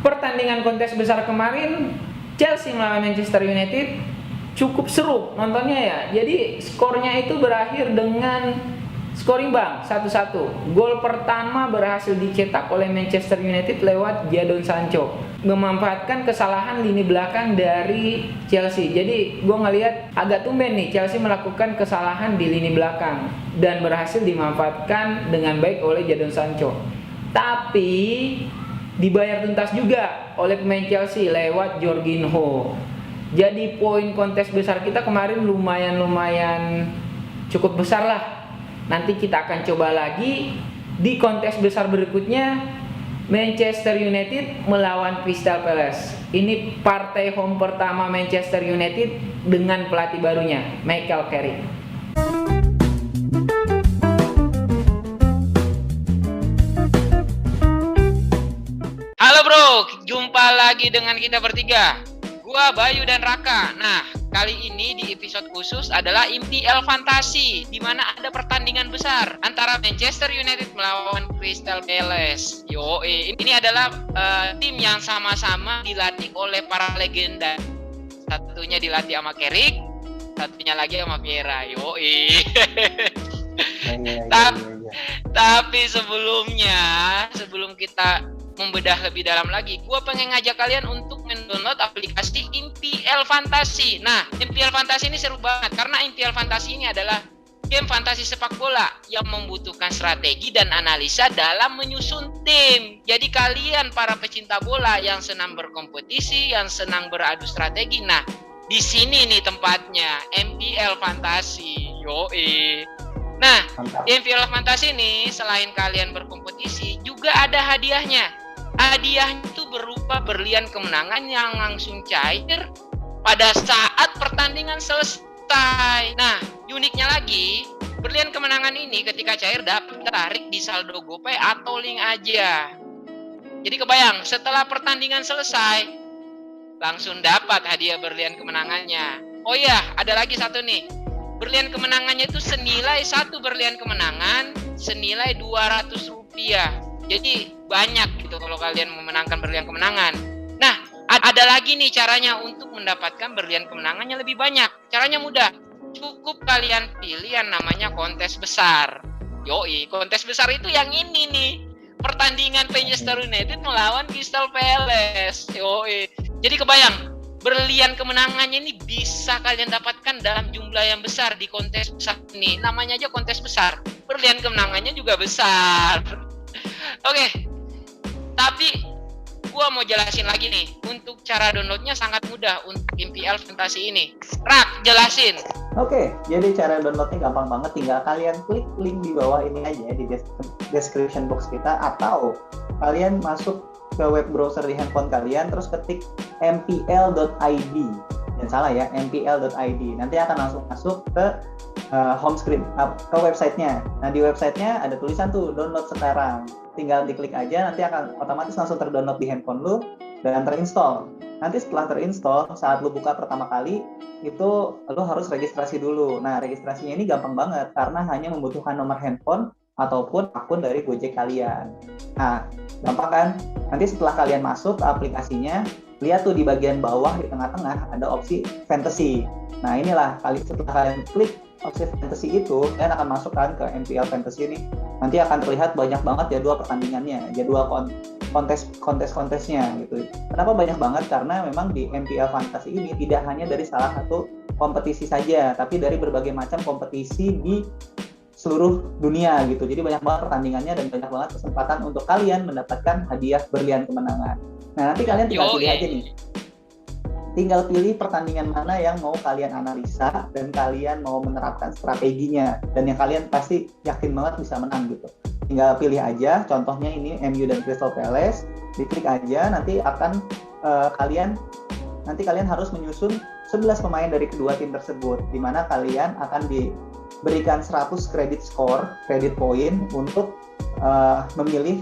pertandingan kontes besar kemarin Chelsea melawan Manchester United cukup seru nontonnya ya. Jadi skornya itu berakhir dengan skor imbang 1-1. Gol pertama berhasil dicetak oleh Manchester United lewat Jadon Sancho, memanfaatkan kesalahan lini belakang dari Chelsea. Jadi gue ngelihat agak tumben nih Chelsea melakukan kesalahan di lini belakang dan berhasil dimanfaatkan dengan baik oleh Jadon Sancho. Tapi dibayar tuntas juga oleh pemain Chelsea lewat Jorginho. Jadi poin kontes besar kita kemarin lumayan cukup besar lah. Nanti kita akan coba lagi di kontes besar berikutnya, Manchester United melawan Crystal Palace. Ini partai home pertama Manchester United dengan pelatih barunya, Michael Carrick. Halo bro, jumpa lagi dengan kita bertiga. Gua Bayu dan Raka. Nah, kali ini di episode khusus adalah MPL Fantasi, di mana ada pertandingan besar antara Manchester United melawan Crystal Palace. Ini adalah tim yang sama-sama dilatih oleh para legenda. Satunya dilatih sama Carrick, satunya lagi sama Vieira. Tapi sebelum kita membedah lebih dalam lagi, gue pengen ngajak kalian untuk mendownload aplikasi MPL Fantasi. Nah, MPL Fantasi ini seru banget karena MPL Fantasi ini adalah game fantasi sepak bola yang membutuhkan strategi dan analisa dalam menyusun tim. Jadi kalian para pecinta bola yang senang berkompetisi, yang senang beradu strategi, nah di sini nih tempatnya, MPL Fantasi. Nah, di MPL Fantasi ini selain kalian berkompetisi, juga ada hadiahnya. Hadiahnya itu berupa berlian kemenangan yang langsung cair pada saat pertandingan selesai. Nah, uniknya lagi, berlian kemenangan ini ketika cair dapat tarik di saldo GoPay atau link aja. Jadi kebayang, setelah pertandingan selesai, langsung dapat hadiah berlian kemenangannya. Oh iya, ada lagi satu nih. Berlian kemenangannya itu senilai satu berlian kemenangan senilai Rp200. Jadi banyak gitu kalau kalian memenangkan berlian kemenangan. Nah, ada lagi nih caranya untuk mendapatkan berlian kemenangannya lebih banyak. Caranya mudah. Cukup kalian pilih yang namanya kontes besar. Kontes besar itu yang ini nih. Pertandingan Manchester United melawan Crystal Palace. Jadi kebayang, berlian kemenangannya ini bisa kalian dapatkan dalam jumlah yang besar di kontes besar ini. Namanya aja kontes besar. Berlian kemenangannya juga besar. Oke. Tapi gua mau jelasin lagi nih. Untuk cara downloadnya sangat mudah untuk MPL Fantasi ini. Rak, jelasin. Oke, jadi cara downloadnya gampang banget. Tinggal kalian klik link di bawah ini aja di description box kita, atau kalian masuk ke web browser di handphone kalian, terus ketik mpl.id. Jangan salah ya, mpl.id. Nanti akan langsung masuk ke home screen, ke websitenya. Nah, di websitenya ada tulisan tuh, download sekarang. Tinggal diklik aja, nanti akan otomatis langsung terdownload di handphone lu dan terinstall. Nanti setelah terinstall, saat lu buka pertama kali, itu lu harus registrasi dulu. Nah, registrasinya ini gampang banget, karena hanya membutuhkan nomor handphone ataupun akun dari Gojek kalian. Nah, gampang kan? Nanti setelah kalian masuk ke aplikasinya, lihat tuh di bagian bawah di tengah-tengah ada opsi fantasy. Nah, inilah setelah kalian klik opsi fantasy itu, kalian akan masukkan ke MPL Fantasy ini. Nanti akan terlihat banyak banget jadwal pertandingannya, jadwal kontes-kontesnya gitu. Kenapa banyak banget? Karena memang di MPL Fantasy ini tidak hanya dari salah satu kompetisi saja, tapi dari berbagai macam kompetisi di seluruh dunia gitu. Jadi banyak banget pertandingannya dan banyak banget kesempatan untuk kalian mendapatkan hadiah berlian kemenangan. Nah, nanti kalian tinggal pilih aja nih. Tinggal pilih pertandingan mana yang mau kalian analisa dan kalian mau menerapkan strateginya dan yang kalian pasti yakin banget bisa menang gitu. Tinggal pilih aja, contohnya ini MU dan Crystal Palace, diklik aja, nanti akan kalian harus menyusun 11 pemain dari kedua tim tersebut, di mana kalian akan diberikan 100 kredit poin untuk memilih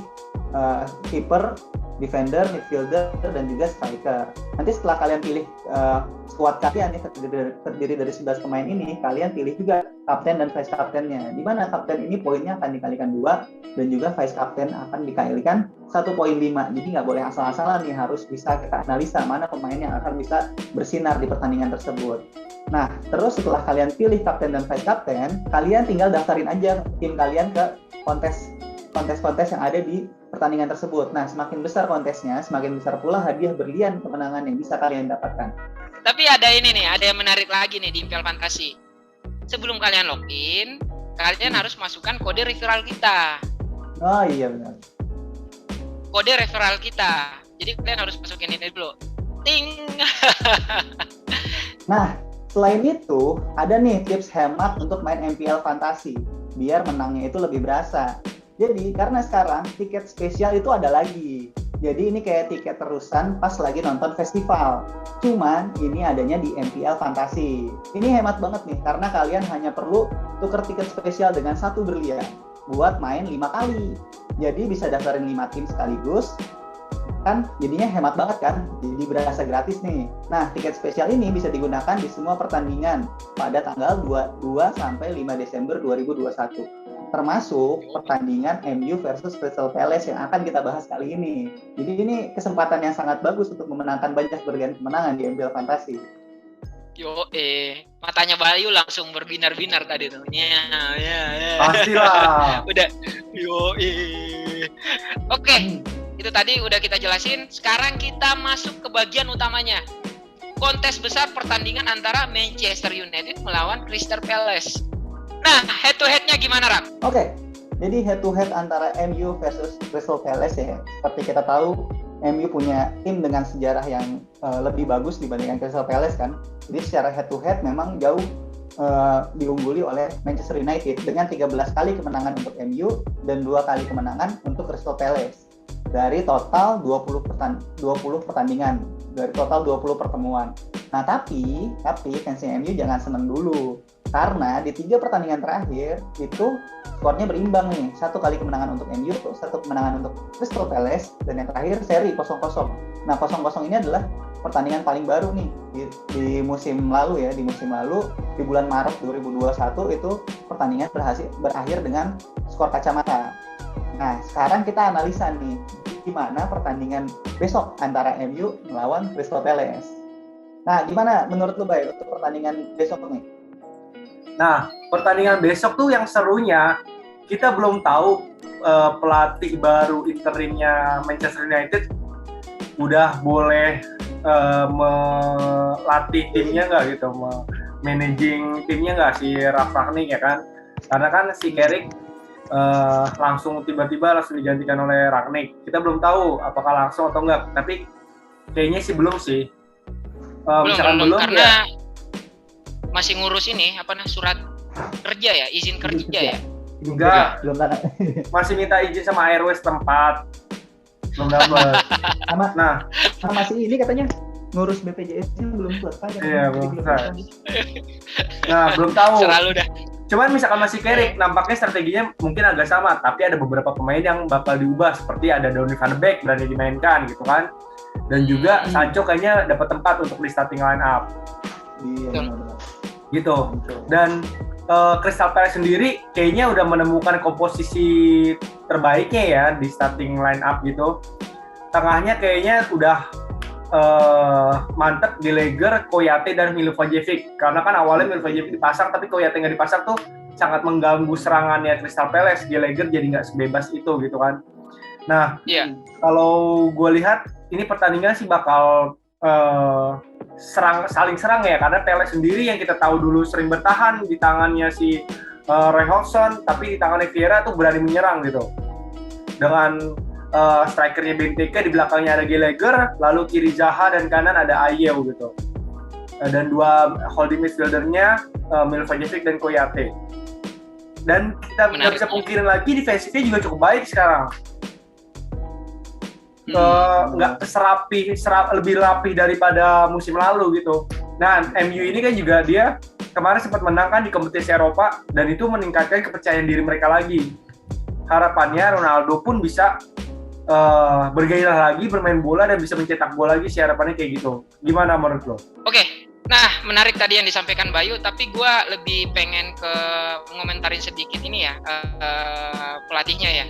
kiper defender, midfielder, dan juga striker. Nanti setelah kalian pilih squad kalian yang terdiri dari 11 pemain ini, kalian pilih juga kapten dan vice kaptennya. Di mana kapten ini poinnya akan dikalikan 2 dan juga vice kapten akan dikalikan 1.5. Jadi nggak boleh asal-asalan nih, harus bisa kita analisa mana pemain yang akan bisa bersinar di pertandingan tersebut. Nah, terus setelah kalian pilih kapten dan vice kapten, kalian tinggal daftarin aja tim kalian ke kontes-kontes yang ada di pertandingan tersebut. Nah, semakin besar kontesnya, semakin besar pula hadiah berlian kemenangan yang bisa kalian dapatkan. Tapi ada ini nih, ada yang menarik lagi nih di MPL Fantasi. Sebelum kalian login, kalian harus masukkan kode referral kita. Oh iya benar. Kode referral kita. Jadi kalian harus masukin ini dulu. Ting. Nah, selain itu, ada nih tips hemat untuk main MPL Fantasi, biar menangnya itu lebih berasa. Jadi, karena sekarang tiket spesial itu ada lagi. Jadi ini kayak tiket terusan pas lagi nonton festival. Cuman ini adanya di MPL Fantasi. Ini hemat banget nih, karena kalian hanya perlu tuker tiket spesial dengan 1 berlian buat main 5 kali. Jadi bisa daftarin 5 tim sekaligus. Kan jadinya hemat banget kan? Jadi berasa gratis nih. Nah, tiket spesial ini bisa digunakan di semua pertandingan pada tanggal 22 sampai 5 Desember 2021. Termasuk pertandingan MU versus Crystal Palace yang akan kita bahas kali ini. Jadi ini kesempatan yang sangat bagus untuk memenangkan banyak berlian kemenangan di MPL Fantasi. Matanya Bayu langsung berbinar-binar tadi tuh. Ya. Pastilah. Udah. Oke. Itu tadi udah kita jelasin. Sekarang kita masuk ke bagian utamanya. Kontes besar pertandingan antara Manchester United melawan Crystal Palace. Nah, head to head-nya gimana, Ram? Oke. Jadi head to head antara MU versus Crystal Palace ya. Seperti kita tahu, MU punya tim dengan sejarah yang lebih bagus dibandingkan Crystal Palace kan. Jadi secara head to head memang jauh diungguli oleh Manchester United dengan 13 kali kemenangan untuk MU dan 2 kali kemenangan untuk Crystal Palace. Dari total 20 pertandingan, dari total 20 pertemuan. Nah, tapi fansnya MU jangan seneng dulu. Karena di 3 pertandingan terakhir itu skornya berimbang nih. 1 kali kemenangan untuk MU, 1 kemenangan untuk Crystal Palace, dan yang terakhir seri 0-0. Nah, 0-0 ini adalah pertandingan paling baru nih di musim lalu ya. Di musim lalu, di bulan Maret 2021 itu pertandingan berakhir dengan skor kacamata. Nah, sekarang kita analisa nih, gimana pertandingan besok antara MU melawan Crystal Palace. Nah, gimana menurut lu, Bay, untuk pertandingan besok nih? Nah, pertandingan besok tuh yang serunya, kita belum tahu pelatih baru interimnya Manchester United udah boleh melatih timnya nggak gitu, managing timnya nggak si Ralf Rangnick ya kan? Karena kan si Carrick langsung tiba-tiba digantikan oleh Rangnick. Kita belum tahu apakah langsung atau enggak, tapi kayaknya sih belum sih. Belum karena ya, masih ngurus ini surat kerja ya, izin kerja ya. Enggak, masih minta izin sama Airways tempat, belum dapat. Sama si ini katanya ngurus BPJS-nya belum selesai. Iya, belum selesai. Nah, belum tahu. Selalu dah. Cuman misalkan masih Carrick, nampaknya strateginya mungkin agak sama, tapi ada beberapa pemain yang bakal diubah, seperti ada Donny van de Beek berani dimainkan gitu kan, dan juga Sancho kayaknya dapat tempat untuk di starting line up. Iya, gitu. Dan Crystal Palace sendiri kayaknya udah menemukan komposisi terbaiknya ya di starting line up gitu. Tengahnya kayaknya udah mantep Gallagher, Koyate, dan Milivojevic. Karena kan awalnya Milivojevic dipasang, tapi Koyate nggak dipasang tuh sangat mengganggu serangannya Crystal Palace. Gallagher jadi nggak sebebas itu gitu kan. Nah, kalau gue lihat ini pertandingan sih bakal saling serang ya, karena Palace sendiri yang kita tahu dulu sering bertahan di tangannya si Roy Hodgson, tapi di tangannya Vieira tuh berani menyerang gitu. Dengan strikernya Benteke, di belakangnya ada Gallagher, lalu kiri Zaha dan kanan ada Ayew gitu. Dan 2 holding midfieldernya Milivojevic dan Koyate. Dan kita nggak bisa pungkirin lagi defensifnya juga cukup baik sekarang. Nggak lebih rapi daripada musim lalu gitu. Nah, MU ini kan juga dia kemarin sempat menang kan di kompetisi Eropa, dan itu meningkatkan kepercayaan diri mereka lagi. Harapannya Ronaldo pun bisa bergairah lagi, bermain bola dan bisa mencetak gol lagi sih, harapannya kayak gitu. Gimana menurut lo? Oke. Nah, menarik tadi yang disampaikan Bayu, tapi gue lebih pengen ke ngomentarin sedikit ini ya, pelatihnya ya.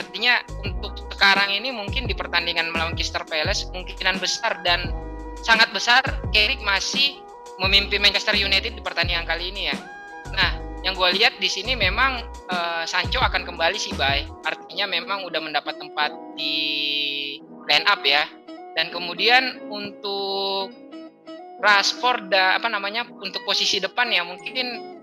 Artinya untuk sekarang ini mungkin di pertandingan melawan Crystal Palace, kemungkinan besar dan sangat besar Carrick masih memimpin Manchester United di pertandingan kali ini ya. Nah, yang gue lihat di sini memang Sancho akan kembali sih, Bay. Artinya memang udah mendapat tempat di line up ya. Dan kemudian untuk Rashford untuk posisi depan ya mungkin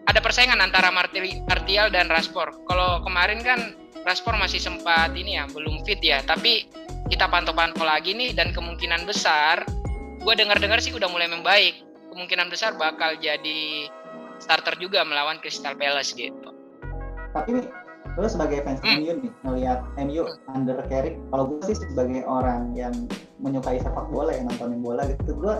ada persaingan antara Martial dan Rashford. Kalau kemarin kan Rashford masih sempat ini ya belum fit ya, tapi kita pantau-pantau lagi nih dan kemungkinan besar gue dengar-dengar sih udah mulai membaik. Kemungkinan besar bakal jadi starter juga melawan Crystal Palace gitu. Tapi lu sebagai fans MU nih ngelihat MU under Carrick, kalau gue sih sebagai orang yang menyukai sepak bola, yang nontonin bola gitu, gue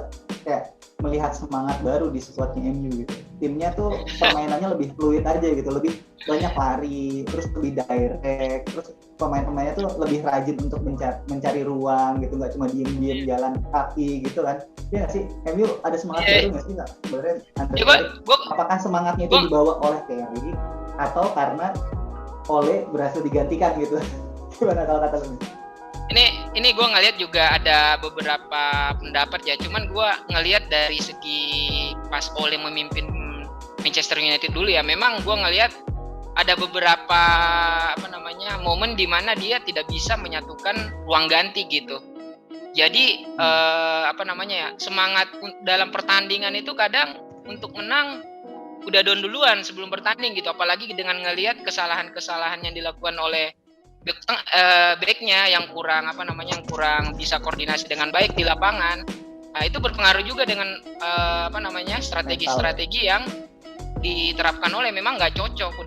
kayak melihat semangat baru di squadnya MU gitu. Timnya tuh permainannya lebih fluid aja gitu, lebih banyak lari, terus lebih direct, terus pemain-pemainnya tuh lebih rajin untuk mencari ruang gitu, nggak cuma diem-diem jalan kaki gitu kan. Iya nggak sih? MU ada semangat baru nggak sih? Sebenarnya under Carrick, apakah semangatnya itu dibawa oleh Carrick atau karena Ole berhasil digantikan gitu? Gimana kalau kata lu? Ini gue ngelihat juga ada beberapa pendapat ya, cuman gue ngelihat dari segi pas Ole memimpin Manchester United dulu ya, memang gue ngelihat ada beberapa momen di mana dia tidak bisa menyatukan ruang ganti gitu. Jadi semangat dalam pertandingan itu kadang untuk menang udah down duluan sebelum bertanding gitu, apalagi dengan ngelihat kesalahan-kesalahan yang dilakukan oleh backnya yang kurang bisa koordinasi dengan baik di lapangan. Nah, itu berpengaruh juga dengan strategi-strategi yang diterapkan oleh memang nggak cocok,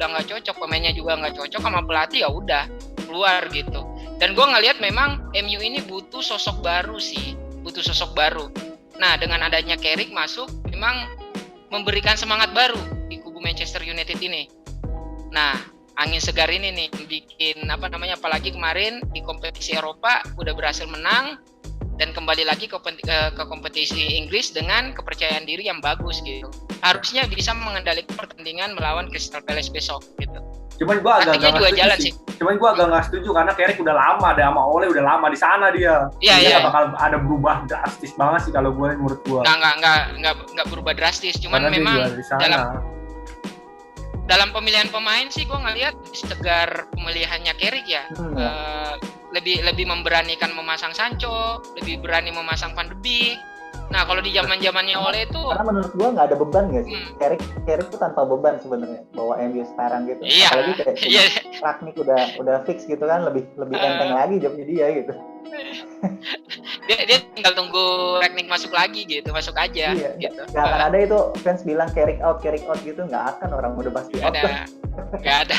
pemainnya juga nggak cocok sama pelatih, ya udah keluar gitu. Dan gue ngelihat memang MU ini butuh sosok baru. Nah, dengan adanya Carrick masuk memang memberikan semangat baru di kubu Manchester United ini. Nah, angin segar ini nih bikin apalagi kemarin di kompetisi Eropa udah berhasil menang dan kembali lagi ke kompetisi Inggris dengan kepercayaan diri yang bagus gitu. Harusnya bisa mengendalikan pertandingan melawan Crystal Palace besok gitu. Cuman gue agak nggak setuju karena Carrick udah lama deh sama Ole, udah lama di sana dia. Iya. Gak bakal ada berubah drastis banget sih kalau gue, menurut gue. Nggak berubah drastis, cuman karena memang dalam pemilihan pemain sih gue ngelihat segar pemilihannya Carrick ya. Lebih memberanikan memasang Sancho, lebih berani memasang Van de Beek. Nah, kalau di zaman-zamannya Ole itu, karena menurut gua nggak ada beban nggak sih? Carrick tuh tanpa beban sebenarnya bawa MU sekarang gitu. Iya, apalagi kayak Rangnick udah fix gitu kan, lebih enteng lagi jobnya dia gitu. dia tinggal tunggu Rangnick masuk aja. Iya, gitu. Nggak akan ada itu fans bilang Carrick out gitu, nggak akan, orang udah pasti out. Nggak ada.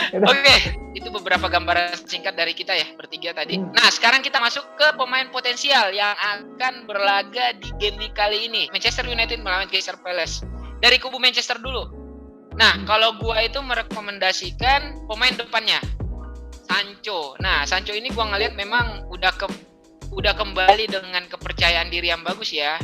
Oke, itu beberapa gambaran singkat dari kita ya, bertiga tadi. Nah, sekarang kita masuk ke pemain potensial yang akan berlaga di game kali ini. Manchester United melawan Crystal Palace. Dari kubu Manchester dulu. Nah, kalau gua itu merekomendasikan pemain depannya, Sancho. Nah, Sancho ini gua ngelihat memang udah kembali dengan kepercayaan diri yang bagus ya.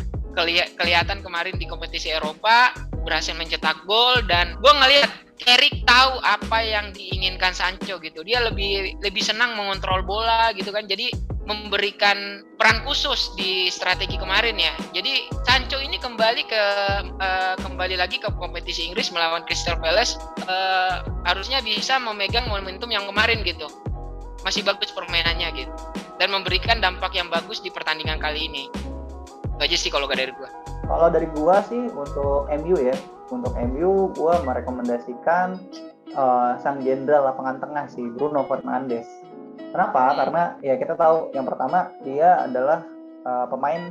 Kelihatan kemarin di kompetisi Eropa berhasil mencetak gol, dan gua ngelihat Carrick tahu apa yang diinginkan Sancho gitu. Dia lebih senang mengontrol bola gitu kan. Jadi memberikan peran khusus di strategi kemarin ya. Jadi Sancho ini kembali lagi ke kompetisi Inggris melawan Crystal Palace, harusnya bisa memegang momentum yang kemarin gitu. Masih bagus permainannya gitu. Dan memberikan dampak yang bagus di pertandingan kali ini. Itu aja sih kalau dari gua. Kalau dari gua sih untuk MU ya. Untuk MU, gue merekomendasikan sang jenderal lapangan tengah sih, Bruno Fernandes. Kenapa? Karena ya kita tahu yang pertama dia adalah pemain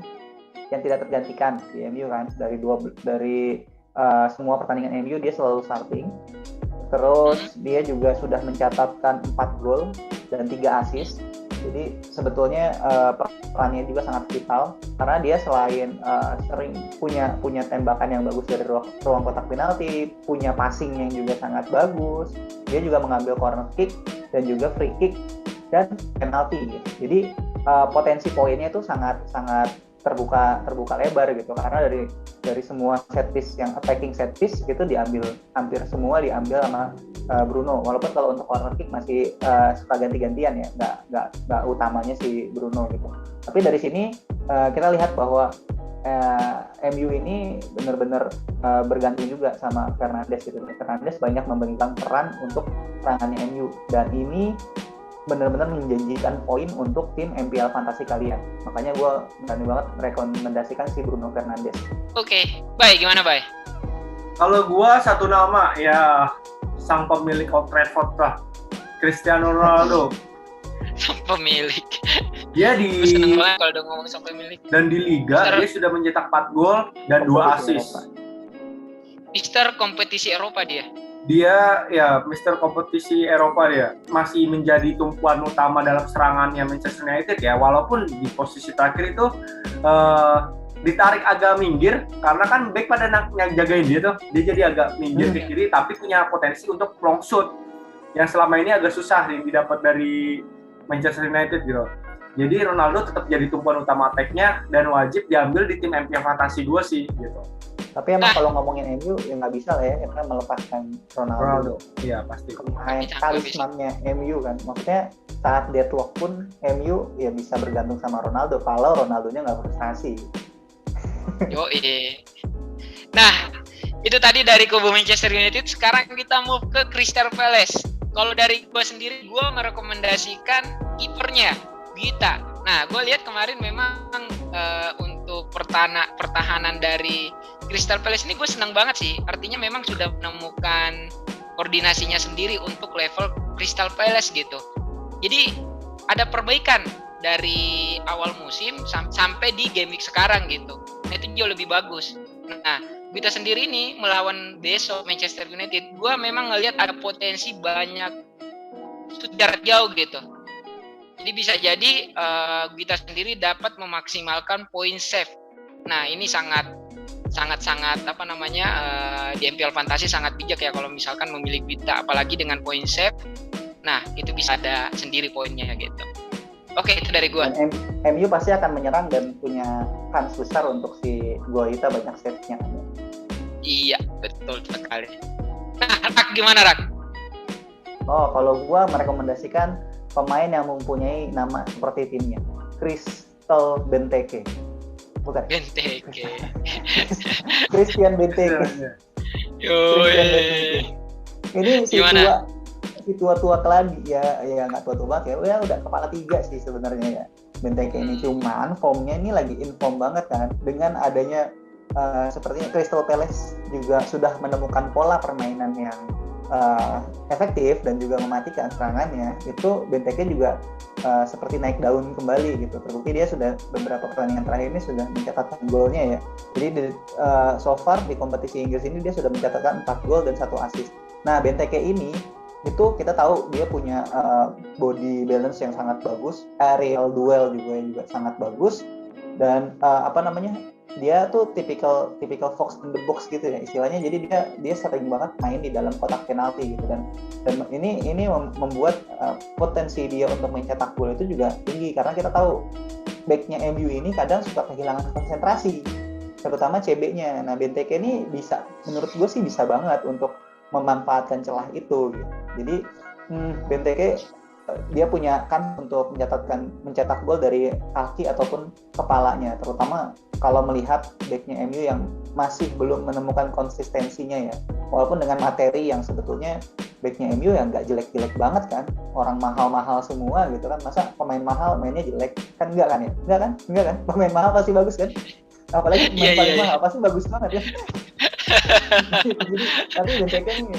yang tidak tergantikan di MU kan. Dari semua pertandingan MU dia selalu starting. Terus dia juga sudah mencatatkan 4 gol dan 3 assist. Jadi sebetulnya perannya juga sangat vital karena dia selain sering punya tembakan yang bagus dari ruang kotak penalti, punya passing yang juga sangat bagus. Dia juga mengambil corner kick dan juga free kick dan penalti gitu. Jadi potensi poinnya itu sangat terbuka lebar gitu karena dari semua set piece yang attacking set piece itu hampir semua diambil sama Bruno, walaupun kalau untuk corner kick masih suka ganti-gantian ya, nggak utamanya si Bruno gitu. Tapi dari sini kita lihat bahwa MU ini benar-benar bergantung juga sama Fernandes gitu. Fernandes banyak memberikan peran untuk serangannya MU dan ini benar-benar menjanjikan poin untuk tim MPL Fantasi kalian. Makanya gue berani banget merekomendasikan si Bruno Fernandes. Oke, Bay, gimana Bay? Kalau gue satu nama ya sang pemilik Old Trafford lah, Cristiano Ronaldo. Sang pemilik. Dia Gue seneng banget kalau udah ngomong sang pemilik. Dan di Liga dia sudah mencetak 4 gol dan 2 assist. Mister kompetisi Eropa dia. Dia ya Mister kompetisi Eropa, dia masih menjadi tumpuan utama dalam serangannya Manchester United ya, walaupun di posisi terakhir itu ditarik agak minggir karena kan back pada jagain dia tuh, dia jadi agak minggir ke kiri tapi punya potensi untuk long shoot yang selama ini agak susah didapat dari Manchester United gitu. Jadi Ronaldo tetap jadi tumpuan utama attack-nya dan wajib diambil di tim MPL Fantasi 2 sih gitu. Tapi emang kalau ngomongin MU ya nggak bisa lah ya kita melepaskan Ronaldo. Iya pasti. Pemain talismannya MU kan. Maksudnya saat deadlock pun MU ya bisa bergantung sama Ronaldo kalau Ronaldonya nggak frustasi. Yoi. Nah, itu tadi dari kubu Manchester United. Sekarang kita move ke Crystal Palace. Kalau dari gue sendiri, gue merekomendasikan kipernya Guaita. Nah, gue lihat kemarin memang untuk pertahanan dari Crystal Palace ini gue senang banget sih. Artinya memang sudah menemukan koordinasinya sendiri untuk level Crystal Palace gitu. Jadi ada perbaikan dari awal musim sampai di game week sekarang gitu. Nah, itu jauh lebih bagus. Nah, kita sendiri nih melawan besok Manchester United, gue memang ngelihat ada potensi banyak jarak jauh gitu. Jadi bisa jadi kita sendiri dapat memaksimalkan poin save. Nah, ini sangat apa namanya di MPL Fantasi sangat bijak ya kalau misalkan memilih Guaita, apalagi dengan poin save. Nah, itu bisa ada sendiri poinnya gitu. Oke, itu dari gua. MU pasti akan menyerang dan punya kans besar untuk si Guaita banyak save-nya. Iya, betul sekali. Nah, Rak gimana Rak? Oh, kalau gua merekomendasikan pemain yang mempunyai nama seperti timnya, Crystal Benteke. Bukan. Benteke. Christian Benteke. Yoi. Ini Gimana? si tua-tua keladi ya nggak tua-tua banget ya, udah kepala 3 sih sebenarnya ya Benteke ini. Cuman formnya ini lagi inform banget kan dengan adanya sepertinya Crystal Palace juga sudah menemukan pola permainan yang efektif dan juga mematikan serangannya. Itu Benteke juga seperti naik daun kembali gitu. Terbukti dia sudah beberapa pertandingan terakhir ini sudah mencatatkan golnya ya. Jadi so far di kompetisi Inggris ini dia sudah mencatatkan 4 gol dan 1 assist. Nah, Benteke ini itu kita tahu dia punya body balance yang sangat bagus, aerial duel juga sangat bagus, dan dia tuh typical fox in the box gitu ya istilahnya. Jadi dia sering banget main di dalam kotak penalti gitu, dan ini membuat potensi dia untuk mencetak gol itu juga tinggi karena kita tahu backnya MU ini kadang suka kehilangan konsentrasi, terutama CB-nya. Nah, Benteke ini menurut gue sih bisa banget untuk memanfaatkan celah itu gitu. Jadi Benteke dia punya kan untuk mencetak gol dari kaki ataupun kepalanya, terutama kalau melihat backnya MU yang masih belum menemukan konsistensinya ya. Walaupun dengan materi yang sebetulnya backnya MU yang nggak jelek-jelek banget kan, orang mahal-mahal semua gitu kan, masa pemain mahal mainnya jelek kan? Enggak kan pemain mahal pasti bagus kan, apalagi pemain paling mahal pasti bagus banget ya. Jadi tapi Benteke nih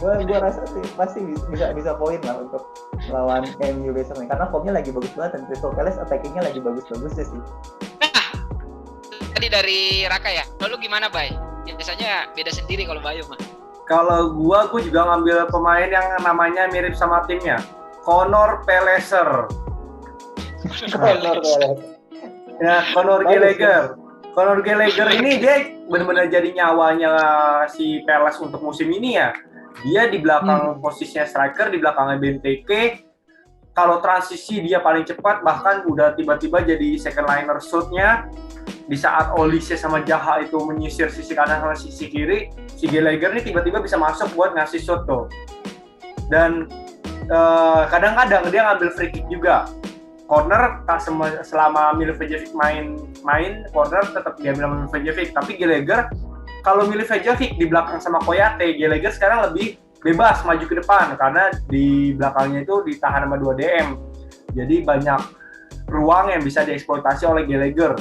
gue rasa sih pasti bisa poin lah untuk lawan MU besok nih, karena formnya lagi bagus banget dan Crystal Palace attackingnya lagi bagus-bagusnya sih. Nah, tadi dari Raka ya. Lalu gimana, Bay? Biasanya beda sendiri kalau Bayu mah. Kalau gue juga ngambil pemain yang namanya mirip sama timnya, Conor Palliser. Conor Gallagher. Ya, Conor Gallagher. Conor Gallagher ini dia benar-benar jadi nyawanya si Palace untuk musim ini ya. Dia di belakang posisinya striker, di belakangnya Benteke. Kalau transisi dia paling cepat, bahkan udah tiba-tiba jadi second liner shoot-nya. Di saat Olise sama Zaha itu menyisir sisi kanan sama sisi kiri, si Gallagher ini tiba-tiba bisa masuk buat ngasih shoot tuh. Dan kadang-kadang dia ngambil free kick juga. Corner selama Milivojevic main corner tetap dia bilang Milivojevic, tapi Gallagher kalau Milivojevic di belakang sama Koyate, Gallagher sekarang lebih bebas maju ke depan karena di belakangnya itu ditahan sama 2 DM. Jadi banyak ruang yang bisa dieksploitasi oleh Gallagher.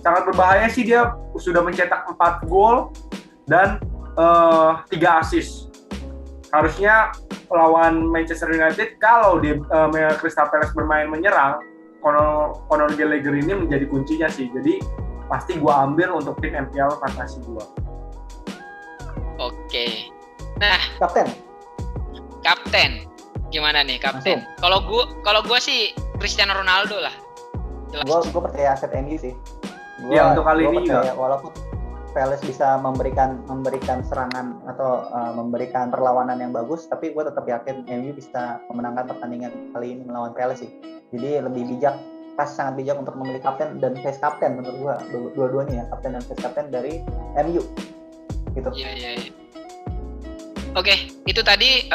Sangat berbahaya sih, dia sudah mencetak 4 gol dan 3 assist. Harusnya lawan Manchester United kalau di Crystal Palace bermain menyerang, Conor Gallagher ini menjadi kuncinya sih. Jadi pasti gua ambil untuk tim MPL fantasi gua. Oke. Nah, kapten. Gimana nih kapten? Kalau gua sih Cristiano Ronaldo lah. Gue percaya aset MU sih. Untuk kali ini percaya, juga. walaupun Palace bisa memberikan serangan atau memberikan perlawanan yang bagus, tapi gue tetap yakin MU bisa memenangkan pertandingan kali ini melawan Palace sih. Jadi lebih bijak, sangat bijak untuk memilih kapten dan vice kapten menurut gue, dua-duanya ya, kapten dan vice kapten dari MU. Gitu. Iya. Oke, itu tadi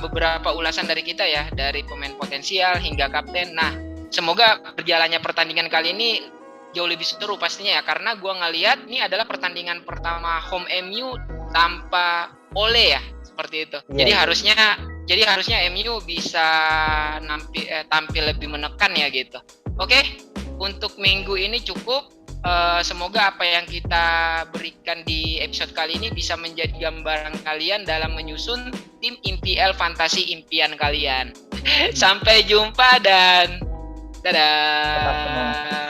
beberapa ulasan dari kita ya, dari pemain potensial hingga kapten. Nah, semoga berjalannya pertandingan kali ini jauh lebih seru pastinya ya, karena gue ngelihat ini adalah pertandingan pertama home MU tanpa Ole ya, seperti itu. Yeah. Jadi harusnya MU bisa tampil lebih menekan ya gitu. Oke, untuk minggu ini cukup. Semoga apa yang kita berikan di episode kali ini bisa menjadi gambaran kalian dalam menyusun tim IMPL fantasi impian kalian. Sampai jumpa dan dadah.